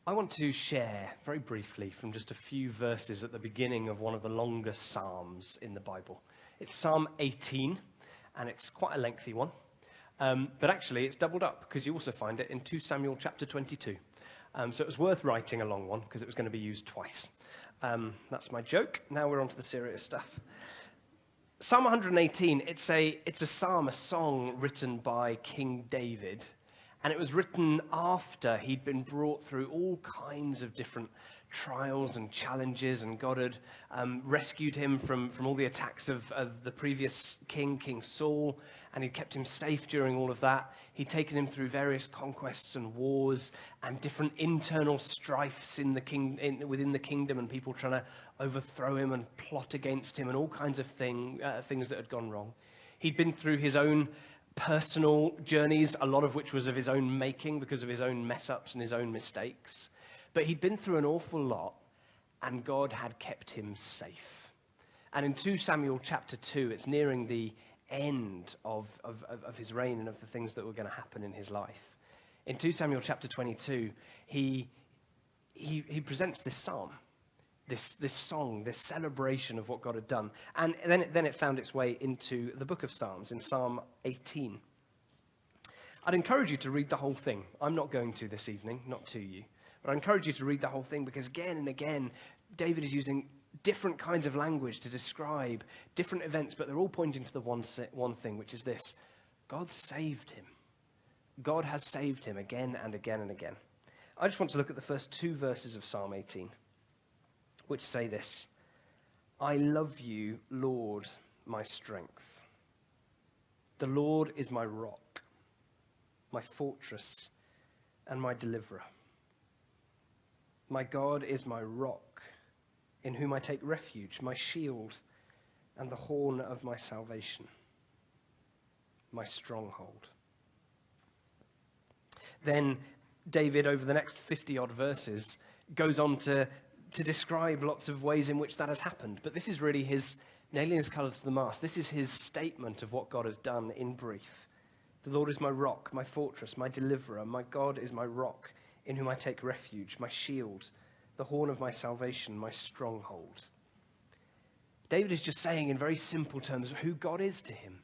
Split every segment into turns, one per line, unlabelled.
I want to share very briefly from just a few verses at the beginning of one of the longest Psalms in the Bible. It's Psalm 18, and it's quite a lengthy one. But actually, it's doubled up because you also find it in 2 Samuel chapter 22. So it was worth writing a long one because it was going to be used twice. That's my joke. Now we're on to the serious stuff. Psalm 118, it's a psalm, a song written by King David. And it was written after he'd been brought through all kinds of different trials and challenges, and God had rescued him from all the attacks of the previous king, King Saul, and he'd kept him safe during all of that. He'd taken him through various conquests and wars and different internal strifes within the kingdom, and people trying to overthrow him and plot against him and all kinds of things that had gone wrong. He'd been through his own personal journeys, a lot of which was of his own making because of his own mess-ups and his own mistakes. But he'd been through an awful lot, and God had kept him safe. And in 2 Samuel chapter 2, it's nearing the end of his reign and of the things that were going to happen in his life. In 2 Samuel chapter 22, he presents this psalm, this song, this celebration of what God had done. And then it found its way into the book of Psalms in Psalm 18. I'd encourage you to read the whole thing. I'm not going to this evening, not to you. But I encourage you to read the whole thing because again and again, David is using different kinds of language to describe different events, but they're all pointing to the one thing, which is this: God saved him. God has saved him again and again and again. I just want to look at the first 2 verses of Psalm 18, which say this: I love you, Lord, my strength. The Lord is my rock, my fortress, and my deliverer. My God is my rock, in whom I take refuge, my shield, and the horn of my salvation, my stronghold. Then David, over the next 50-odd verses, goes on to describe lots of ways in which that has happened. But this is really his nailing his colour to the mast. This is his statement of what God has done in brief. The Lord is my rock, my fortress, my deliverer. My God is my rock, in whom I take refuge, my shield, the horn of my salvation, my stronghold. David is just saying in very simple terms who God is to him.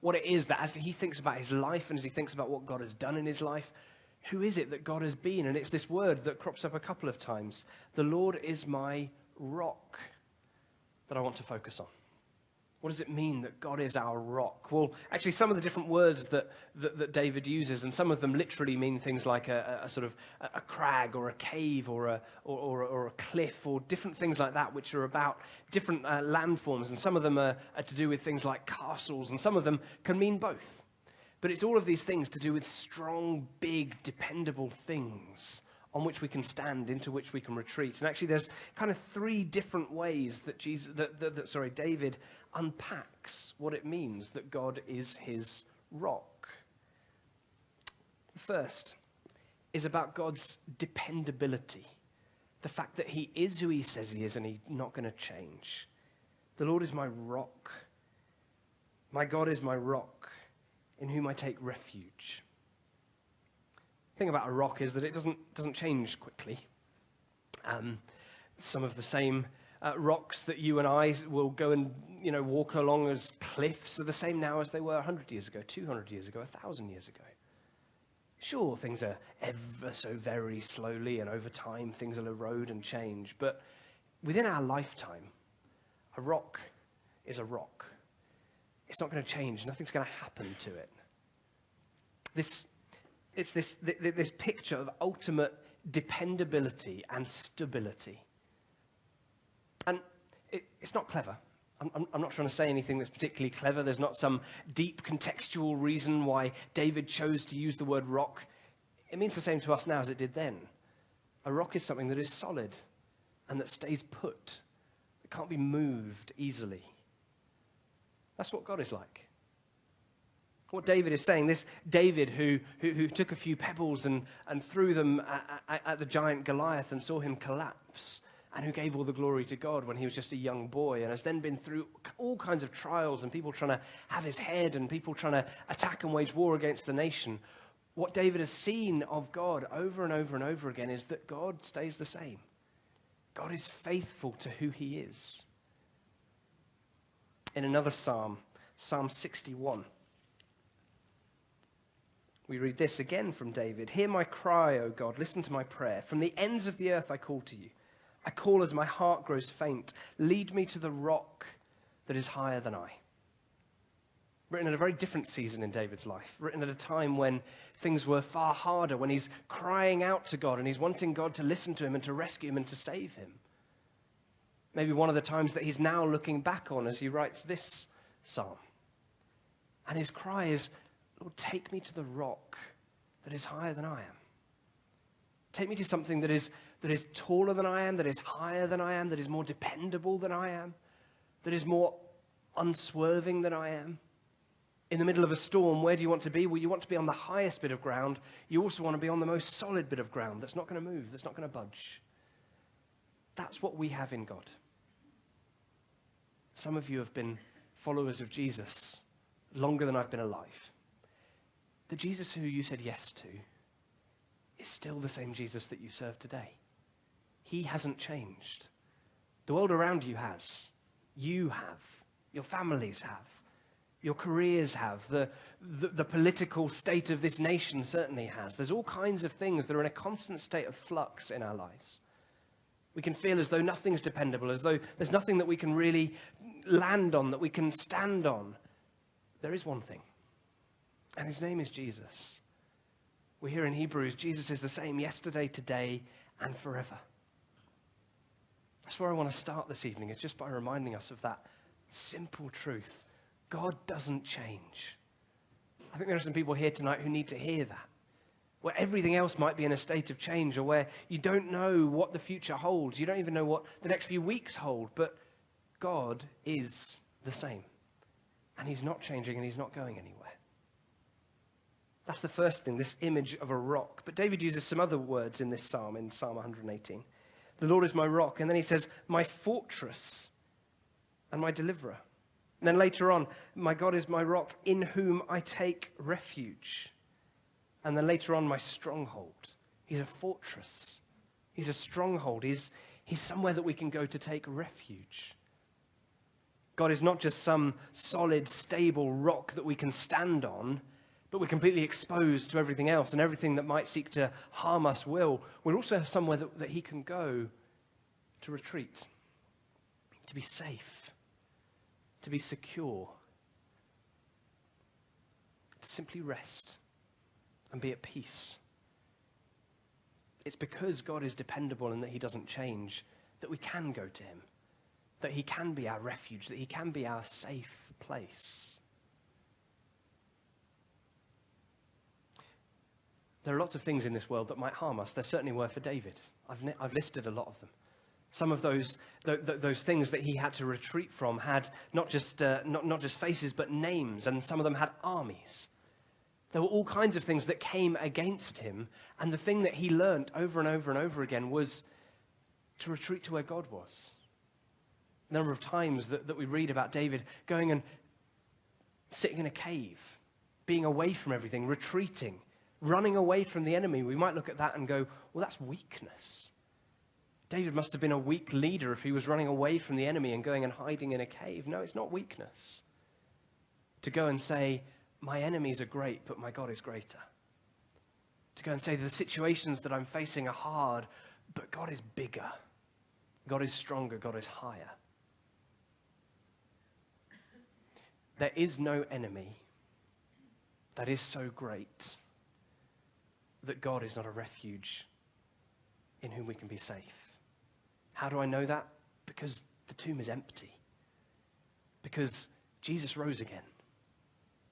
What it is that as he thinks about his life and as he thinks about what God has done in his life, who is it that God has been? And it's this word that crops up a couple of times. The Lord is my rock, that I want to focus on. What does it mean that God is our rock? Well, actually, some of the different words that David uses, and some of them literally mean things like a sort of a crag or a cave or a cliff or different things like that, which are about different landforms. And some of them are to do with things like castles, and some of them can mean both. But it's all of these things to do with strong, big, dependable things on which we can stand, into which we can retreat. And actually there's kind of 3 different ways that David unpacks what it means that God is his rock. First is about God's dependability, the fact that he is who he says he is and he's not going to change. The Lord is my rock. My God is my rock, in whom I take refuge. The thing about a rock is that it doesn't change quickly. Some of the same rocks that you and I will go and walk along as cliffs are the same now as they were 100 years ago, 200 years ago, 1,000 years ago. Sure, things are ever so very slowly, and over time things will erode and change. But within our lifetime, a rock is a rock. It's not going to change. Nothing's going to happen to it. It's this picture of ultimate dependability and stability. And it's not clever. I'm not trying to say anything that's particularly clever. There's not some deep contextual reason why David chose to use the word rock. It means the same to us now as it did then. A rock is something that is solid and that stays put. It can't be moved easily. That's what God is like. What David is saying, this David who took a few pebbles and threw them at the giant Goliath and saw him collapse, and who gave all the glory to God when he was just a young boy, and has then been through all kinds of trials and people trying to have his head and people trying to attack and wage war against the nation. What David has seen of God over and over and over again is that God stays the same. God is faithful to who he is. In another psalm, Psalm 61, we read this again from David. Hear my cry, O God, listen to my prayer. From the ends of the earth I call to you. I call as my heart grows faint. Lead me to the rock that is higher than I. Written at a very different season in David's life. Written at a time when things were far harder, when he's crying out to God and he's wanting God to listen to him and to rescue him and to save him. Maybe one of the times that he's now looking back on as he writes this psalm. And his cry is, Lord, take me to the rock that is higher than I am. Take me to something that is taller than I am, that is higher than I am, that is more dependable than I am, that is more unswerving than I am. In the middle of a storm, where do you want to be? Well, you want to be on the highest bit of ground. You also want to be on the most solid bit of ground that's not going to move, that's not going to budge. That's what we have in God. Some of you have been followers of Jesus longer than I've been alive. The Jesus who you said yes to is still the same Jesus that you serve today. He hasn't changed. The world around you has. You have. Your families have. Your careers have. The political state of this nation certainly has. There's all kinds of things that are in a constant state of flux in our lives. We can feel as though nothing's dependable, as though there's nothing that we can really land on, that we can stand on. There is one thing, and his name is Jesus. We hear in Hebrews, Jesus is the same yesterday, today, and forever. That's where I want to start this evening. It's just by reminding us of that simple truth. God doesn't change. I think there are some people here tonight who need to hear that. Where everything else might be in a state of change, or where you don't know what the future holds. You don't even know what the next few weeks hold. But God is the same. And he's not changing and he's not going anywhere. That's the first thing, this image of a rock. But David uses some other words in this psalm, in Psalm 118. The Lord is my rock. And then he says, my fortress and my deliverer. And then later on, my God is my rock in whom I take refuge. And then later on, my stronghold. He's a fortress. He's a stronghold. He's somewhere that we can go to take refuge. God is not just some solid, stable rock that we can stand on, but we're completely exposed to everything else, and everything that might seek to harm us will. We're also somewhere that he can go to retreat, to be safe, to be secure, to simply rest and be at peace. It's because God is dependable and that he doesn't change that we can go to him, that he can be our refuge, that he can be our safe place. There are lots of things in this world that might harm us. There certainly were for David. I've listed a lot of them. Some of those things that he had to retreat from had not just faces but names, and some of them had armies. There were all kinds of things that came against him, and the thing that he learned over and over and over again was to retreat to where God was. The number of times that we read about David going and sitting in a cave, being away from everything, retreating, running away from the enemy. We might look at that and go, well, that's weakness. David must have been a weak leader if he was running away from the enemy and going and hiding in a cave. No, it's not weakness. To go and say, my enemies are great, but my God is greater. To go and say, the situations that I'm facing are hard, but God is bigger. God is stronger. God is higher. There is no enemy that is so great that God is not a refuge in whom we can be safe. How do I know that? Because the tomb is empty. Because Jesus rose again.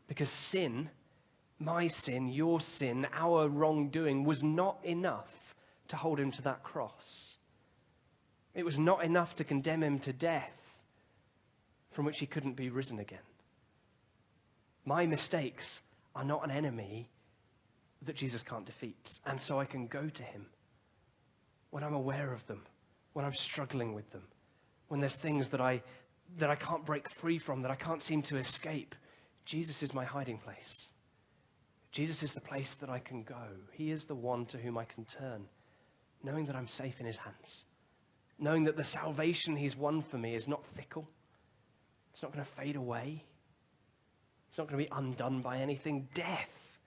Because sin, my sin, your sin, our wrongdoing was not enough to hold him to that cross. It was not enough to condemn him to death from which he couldn't be risen again. My mistakes are not an enemy that Jesus can't defeat. And so I can go to him when I'm aware of them, when I'm struggling with them, when there's things that I can't break free from, that I can't seem to escape. Jesus is my hiding place. Jesus is the place that I can go. He is the one to whom I can turn, knowing that I'm safe in his hands, knowing that the salvation he's won for me is not fickle. It's not going to fade away. It's not going to be undone by anything. Death,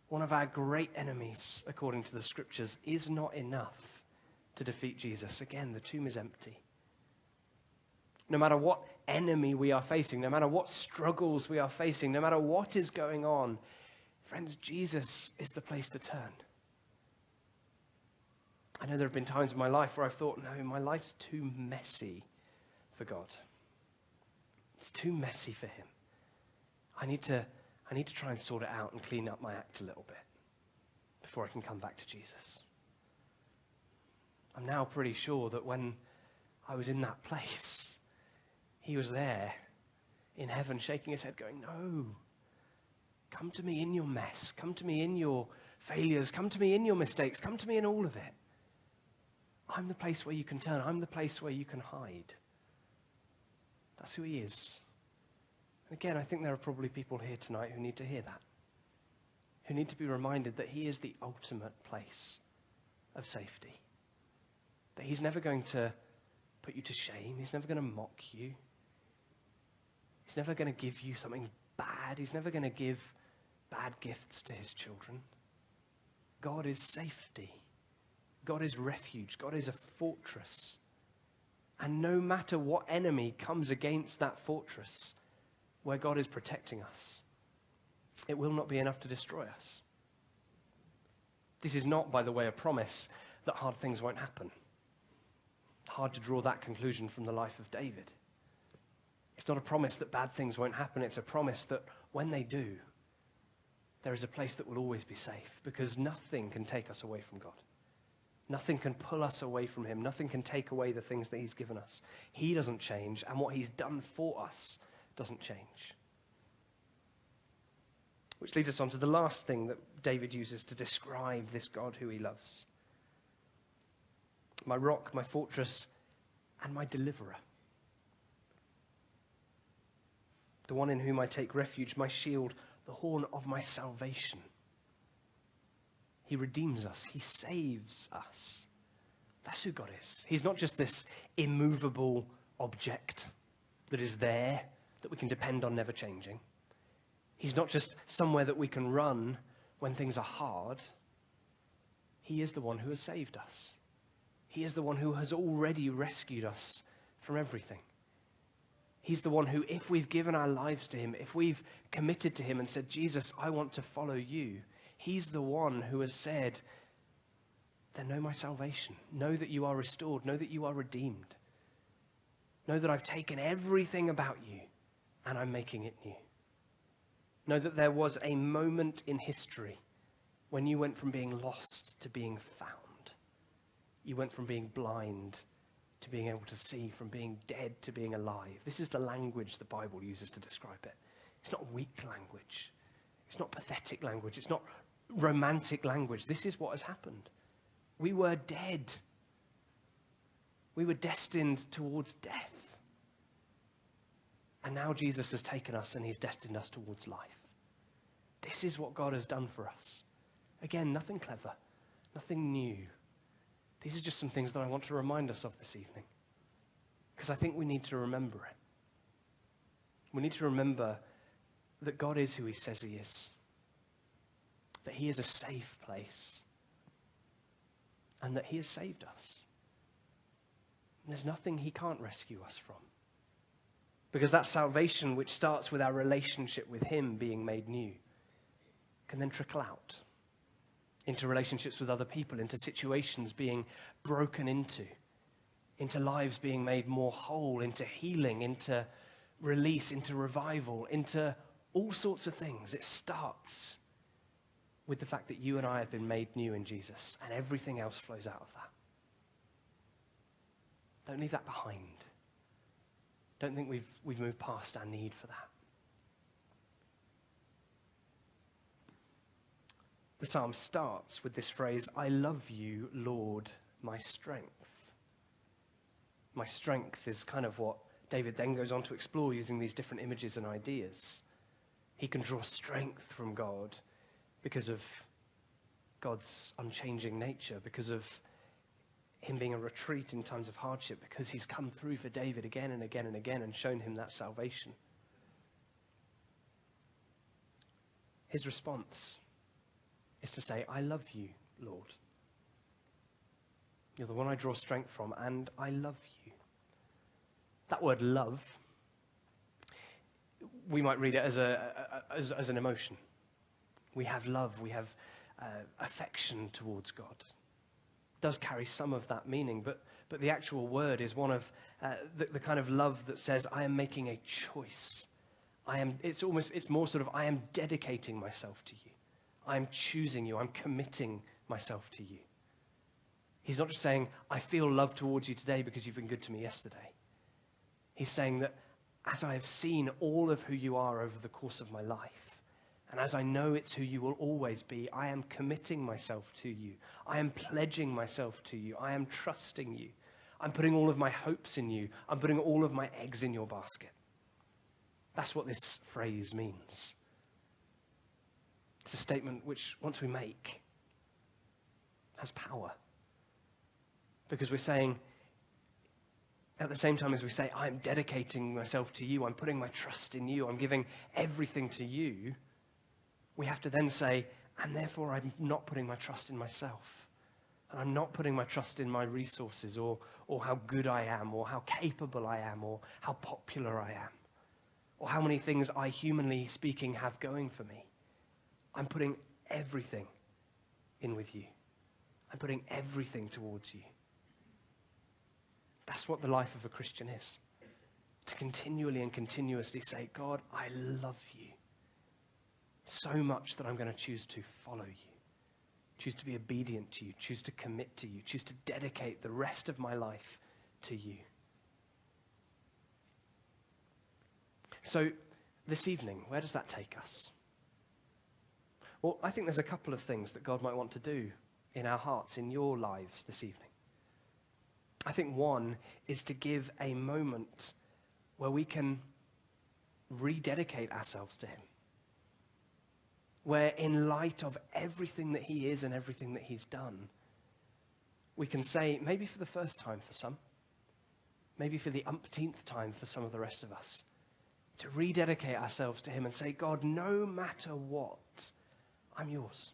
one of our great enemies, according to the scriptures, is not enough to defeat Jesus. Again, the tomb is empty. No matter what enemy we are facing, no matter what struggles we are facing, no matter what is going on, friends, Jesus is the place to turn. I know there have been times in my life where I've thought, no, my life's too messy for God. It's too messy for him. I need to try and sort it out and clean up my act a little bit before I can come back to Jesus. I'm now pretty sure that when I was in that place, he was there in heaven shaking his head going, no, come to me in your mess. Come to me in your failures. Come to me in your mistakes. Come to me in all of it. I'm the place where you can turn. I'm the place where you can hide. That's who he is. And again, I think there are probably people here tonight who need to hear that, who need to be reminded that he is the ultimate place of safety, that he's never going to put you to shame. He's never going to mock you. He's never going to give you something bad. He's never going to give bad gifts to his children. God is safety. God is refuge. God is a fortress. And no matter what enemy comes against that fortress where God is protecting us, it will not be enough to destroy us. This is not, by the way, a promise that hard things won't happen. Hard to draw that conclusion from the life of David. It's not a promise that bad things won't happen. It's a promise that when they do, there is a place that will always be safe, because nothing can take us away from God. Nothing can pull us away from him. Nothing can take away the things that he's given us. He doesn't change, and what he's done for us doesn't change. Which leads us on to the last thing that David uses to describe this God who he loves. My rock, my fortress, and my deliverer. The one in whom I take refuge, my shield, the horn of my salvation. He redeems us. He saves us. That's who God is. He's not just this immovable object that is there, that we can depend on never changing. He's not just somewhere that we can run when things are hard. He is the one who has saved us. He is the one who has already rescued us from everything. He's the one who, if we've given our lives to him, if we've committed to him and said, Jesus, I want to follow you, he's the one who has said, then know my salvation. Know that you are restored. Know that you are redeemed. Know that I've taken everything about you and I'm making it new. Know that there was a moment in history when you went from being lost to being found. You went from being blind to being able to see, from being dead to being alive. This is the language the Bible uses to describe it. It's not weak language. It's not pathetic language. It's not romantic language. This is what has happened. We were dead. We were destined towards death. And now Jesus has taken us and he's destined us towards life. This is what God has done for us. Again, nothing clever, nothing new. These are just some things that I want to remind us of this evening, because I think we need to remember it. We need to remember that God is who he says he is, that he is a safe place, and that he has saved us. And there's nothing he can't rescue us from, because that salvation, which starts with our relationship with him being made new, can then trickle out into relationships with other people, into situations being broken into lives being made more whole, into healing, into release, into revival, into all sorts of things. It starts with the fact that you and I have been made new in Jesus, and everything else flows out of that. Don't leave that behind. Don't think we've moved past our need for that. The psalm starts with this phrase, I love you, Lord, my strength. My strength is kind of what David then goes on to explore using these different images and ideas. He can draw strength from God because of God's unchanging nature, because of him being a retreat in times of hardship, because he's come through for David again and again and again and shown him that salvation. His response is to say, I love you, Lord. You're the one I draw strength from, and I love you. That word love, we might read it as an emotion. We have love, we have affection towards God. It does carry some of that meaning, but the actual word is one of the kind of love that says, I am making a choice. It's more sort of, I am dedicating myself to you. I am choosing you. I'm committing myself to you. He's not just saying, I feel love towards you today because you've been good to me yesterday. He's saying that as I have seen all of who you are over the course of my life, and as I know it's who you will always be, I am committing myself to you. I am pledging myself to you. I am trusting you. I'm putting all of my hopes in you. I'm putting all of my eggs in your basket. That's what this phrase means. It's a statement which, once we make, has power. Because we're saying, at the same time as we say, I'm dedicating myself to you, I'm putting my trust in you, I'm giving everything to you, we have to then say, and therefore I'm not putting my trust in myself. And I'm not putting my trust in my resources or how good I am or how capable I am or how popular I am or how many things I, humanly speaking, have going for me. I'm putting everything in with you. I'm putting everything towards you. That's what the life of a Christian is. To continually and continuously say, God, I love you so much that I'm going to choose to follow you, choose to be obedient to you, choose to commit to you, choose to dedicate the rest of my life to you. So this evening, where does that take us? Well, I think there's a couple of things that God might want to do in our hearts, in your lives this evening. I think one is to give a moment where we can rededicate ourselves to him. Where in light of everything that he is and everything that he's done, we can say, maybe for the first time for some, maybe for the umpteenth time for some of the rest of us, to rededicate ourselves to him and say, God, no matter what, I'm yours.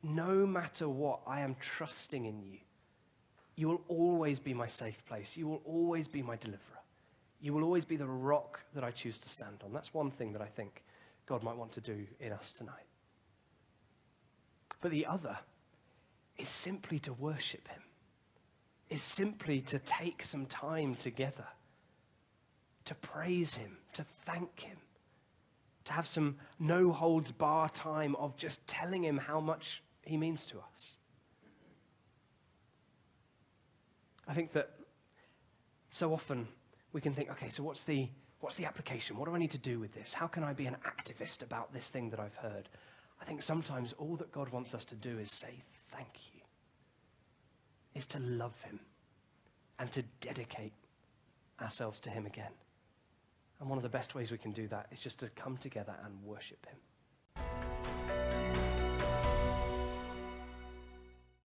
No matter what, I am trusting in you. You will always be my safe place. You will always be my deliverer. You will always be the rock that I choose to stand on. That's one thing that I think God might want to do in us tonight. But the other is simply to worship him, is simply to take some time together, to praise him, to thank him, to have some no-holds-bar time of just telling him how much he means to us. I think that so often we can think, okay, so what's the application? What do I need to do with this? How can I be an activist about this thing that I've heard? I think sometimes all that God wants us to do is say thank you, is to love him and to dedicate ourselves to him again. And one of the best ways we can do that is just to come together and worship him.